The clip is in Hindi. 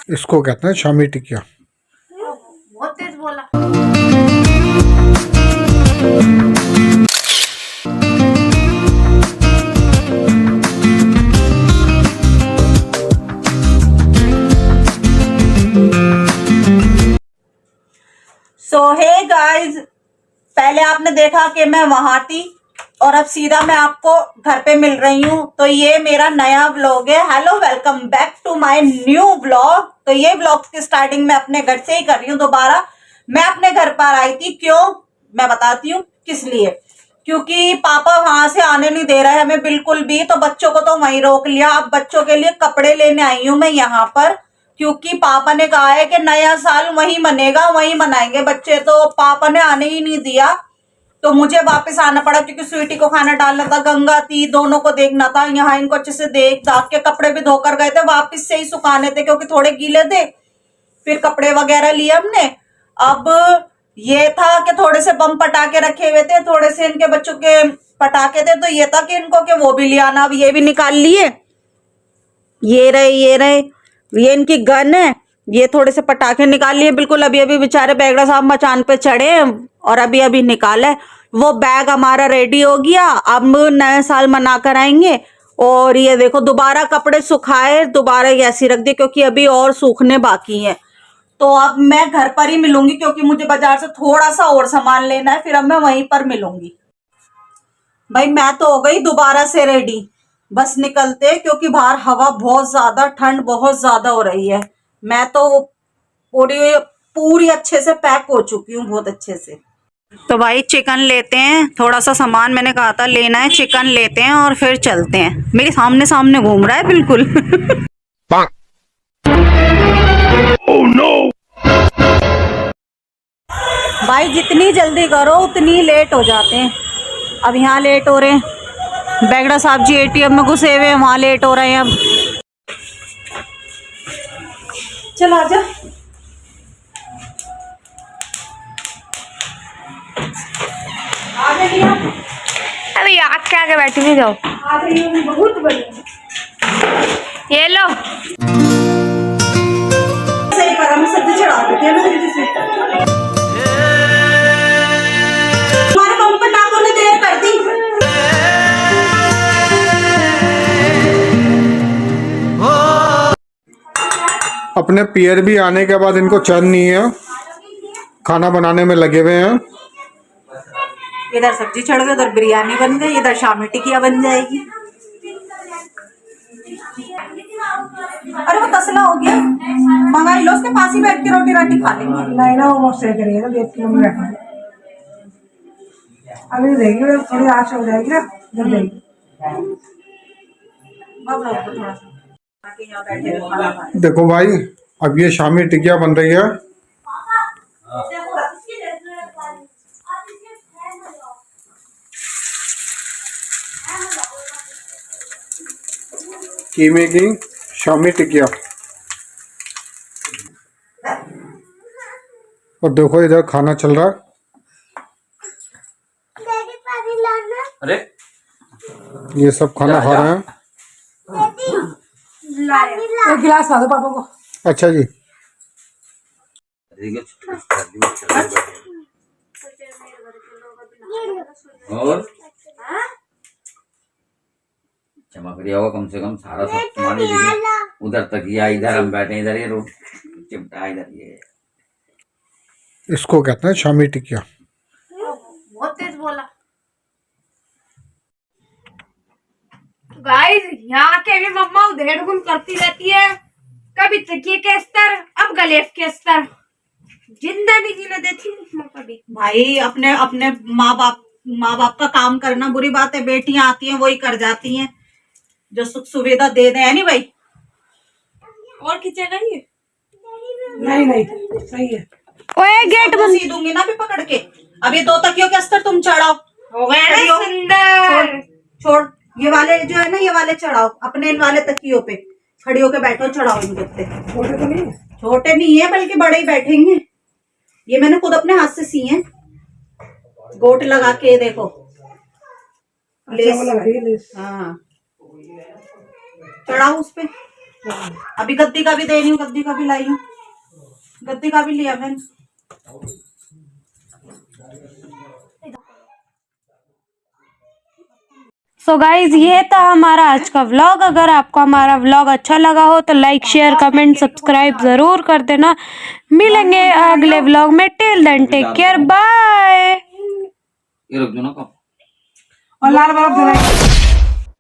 इसको कहते हैं शामी टिकिया। बहुत तेज बोला। सो हे गाइज, पहले आपने देखा कि मैं वहां थी और अब सीधा मैं आपको घर पे मिल रही हूँ। तो ये मेरा नया व्लॉग है। Hello, welcome back to my new vlog. तो ये व्लॉग की स्टार्टिंग मैं अपने घर से ही कर रही हूँ दोबारा। मैं अपने घर पर आई थी, क्यों मैं बताती हूँ किस लिए। क्योंकि पापा वहां से आने नहीं दे रहे हैं हमें बिल्कुल भी, तो बच्चों को तो वहीं रोक लिया। अब बच्चों के लिए कपड़े लेने आई हूँ मैं यहाँ पर, क्योंकि पापा ने कहा है कि नया साल वहीं मनेगा, वहीं मनाएंगे बच्चे। तो पापा ने आने ही नहीं दिया, तो मुझे वापस आना पड़ा, क्योंकि स्वीटी को खाना डालना था, गंगा थी, दोनों को देखना था। यहाँ इनको अच्छे से देख दाख के कपड़े भी धोकर गए थे, वापस से ही सुखाने थे क्योंकि थोड़े गीले थे। फिर कपड़े वगैरह लिए हमने। अब ये था कि थोड़े से बम पटाखे रखे हुए थे, थोड़े से इनके बच्चों के पटाखे थे, तो ये था कि इनको के वो भी ले आना। अब ये भी निकाल लिए, ये रहे ये इनकी गन है। ये थोड़े से पटाखे निकाल लिए बिल्कुल अभी अभी, बेचारे बैगड़ा साहब मचान पे चढ़े और अभी अभी निकाला है। वो बैग हमारा रेडी हो गया, अब नया साल मना कर आएंगे। और ये देखो दोबारा कपड़े सुखाए, दोबारा ऐसी रख दिए क्योंकि अभी और सूखने बाकी हैं। तो अब मैं घर पर ही मिलूंगी, क्योंकि मुझे बाजार से थोड़ा सा और सामान लेना है, फिर अब मैं वहीं पर मिलूंगी। भाई मैं तो हो गई दोबारा से रेडी, बस निकलते, क्योंकि बाहर हवा बहुत ज्यादा, ठंड बहुत ज्यादा हो रही है। मैं तो पूरी पूरी अच्छे से पैक हो चुकी हूँ, बहुत अच्छे से। तो भाई चिकन लेते हैं, थोड़ा सा सामान मैंने कहा था लेना है, चिकन लेते हैं और फिर चलते हैं। मेरे सामने सामने घूम रहा है बिल्कुल। oh, no! भाई जितनी जल्दी करो उतनी लेट हो जाते हैं। अब यहाँ लेट हो रहे हैं, बैगड़ा साहब जी एटीएम में घुसे हुए हैं, वहां लेट हो रहे हैं। अब चल आजा। अरे याद के आगे बैठी नहीं जाओ। बहुत बढ़िया, ये लो। सही करा, मैं सब्जी चढ़ा देती हूँ ना जल्दी से। तुम्हारे बम पटाखों ने देर कर दी। अपने पियर भी आने के बाद इनको चैन नहीं है, खाना बनाने में लगे हुए हैं। इधर सब्जी चढ़ गई, उधर बिरयानी बन गई, इधर शामी टिकिया बन जाएगी। अरे वो तसला हो गया, मंगाई लो, उसके पास ही बैठ के रोटी राटी खा लेंगे। नहीं ना, वो मुझसे करिएगा, 1 किलो में बैठा अभी देगी, थोड़ी आश हो जाएगी ना, जब देगी। थोड़ा सा यहाँ बैठे खाना खा लें। देखो भाई, अब ये शामी टिकिया बन रही है। कीमे की शामी टिकिया। और देखो इधर खाना चल रहा है। अरे ये सब खाना खा रहे हैं। एक गिलास ला दो पापा को। अच्छा जी। और चमक रही होगा, कम से कम सारा सब सामान उधर तक किया, इधर हम बैठे, इधर ये रोड चिपटा, इधर ये। इसको कहते हैं शामी टिकिया। बहुत तेज बोला। गाइस यहाँ के भी मम्मा उधेड़ गुम करती रहती है, कभी तकिए के स्तर, अब गलेफ के स्तर। जिंदा नहीं जीने देती कभी। भाई अपने अपने माँ बाप का काम करना बुरी बात है, बेटियां आती हैं वही कर जाती हैं, जो सुख सुविधा दे दे, है नहीं भाई। और खींचेगा ये? नहीं सही है। ओए गेट बंद। सी दूंगी ना भी पकड़ के। अब ये 2 तकियों के अस्तर तुम चढ़ाओ। हो गया ना सुंदर। छोड़ ये वाले जो है ना, ये वाले चढ़ाओ अपने इन वाले तकियों पे, खड़ी होके बैठो, चढ़ाओ इनके पे। छोटे तो नहीं है? छोटे नहीं है बल्कि बड़े ही बैठेंगे। ये मैंने खुद अपने हाथ से सी हैं, गोट लगा के, देखो अच्छा, वो लगाइए लेस। हाँ चढ़ाओ उस पे, अभी गद्दी का भी दे रही हूँ, गद्दी का भी लाई हूँ, गद्दी का भी लिया मैंने। सो गाइज ये था हमारा आज का व्लॉग। अगर आपको हमारा व्लॉग अच्छा लगा हो तो लाइक शेयर कमेंट सब्सक्राइब जरूर कर देना। मिलेंगे अगले व्लॉग में। Till then take care, bye. ये रख दो ना कप। और लाल बर्फ